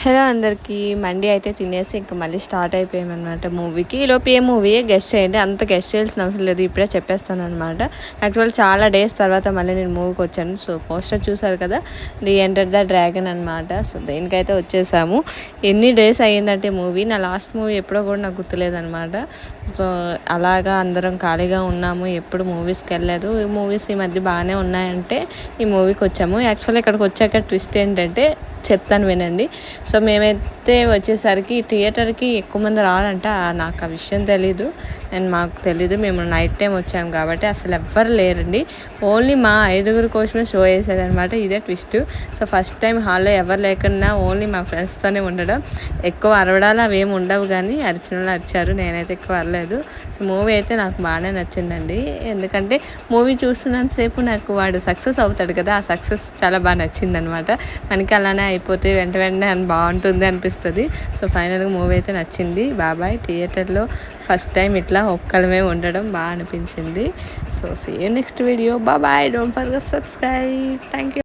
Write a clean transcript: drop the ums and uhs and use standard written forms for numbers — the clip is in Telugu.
హలో అందరికీ. మండి అయితే తినేసి ఇంకా మళ్ళీ స్టార్ట్ అయిపోయామన్నమాట మూవీకి. ఈలోపు ఏ మూవీ గెస్ట్ చేయండి, అంత గెస్ట్ చేయాల్సిన అవసరం లేదు, ఇప్పుడే చెప్పేస్తాను అనమాట. యాక్చువల్ చాలా డేస్ తర్వాత మళ్ళీ నేను మూవీకి వచ్చాను. సో పోస్టర్ చూసారు కదా, ది ఎంటర్ ద డ్రాగన్ అనమాట. సో దేనికైతే వచ్చేసాము. ఎన్ని డేస్ అయ్యిందంటే మూవీ, నా లాస్ట్ మూవీ ఎప్పుడో కూడా నాకు గుర్తులేదనమాట. సో అలాగా అందరం ఖాళీగా ఉన్నాము, ఎప్పుడు మూవీస్కి వెళ్ళలేదు. ఈ మూవీస్ ఈ మధ్య బాగానే ఉన్నాయంటే ఈ మూవీకి వచ్చాము. యాక్చువల్లీ ఇక్కడికి వచ్చాక ట్విస్ట్ ఏంటంటే చెప్తాను వినండి. సో మేమైతే వచ్చేసరికి థియేటర్కి ఎక్కువ మంది రాలంట, నాకు ఆ విషయం తెలీదు అండ్ మాకు తెలీదు. మేము నైట్ టైం వచ్చాము కాబట్టి అసలు ఎవ్వరు లేరండి. ఓన్లీ మా 5 కోసమే షో వేసారనమాట. ఇదే ట్విస్ట్. సో ఫస్ట్ టైం హాల్లో ఎవరు లేకుండా ఓన్లీ మా ఫ్రెండ్స్తోనే ఉండడం. ఎక్కువ అరవడాలు అవి ఏమి ఉండవు, కానీ అరిచిన వాళ్ళు అరిచారు, నేనైతే ఎక్కువ అరలేదు. సో మూవీ అయితే నాకు బాగానే నచ్చిందండి. ఎందుకంటే మూవీ చూస్తున్నంతసేపు నాకు వాడు సక్సెస్ అవుతాడు కదా, ఆ సక్సెస్ చాలా బాగా నచ్చిందనమాట. మనకి అలానే అయిపోతే వెంటనే అని బాగుంటుంది అనిపిస్తుంది. సో ఫైనల్గా మూవీ అయితే నచ్చింది. బాబాయ్ థియేటర్లో ఫస్ట్ టైం ఇట్లా ఒక్కలమే ఉండడం బాగా అనిపించింది. So see you next video. బాబాయ్, don't forget subscribe. Thank you.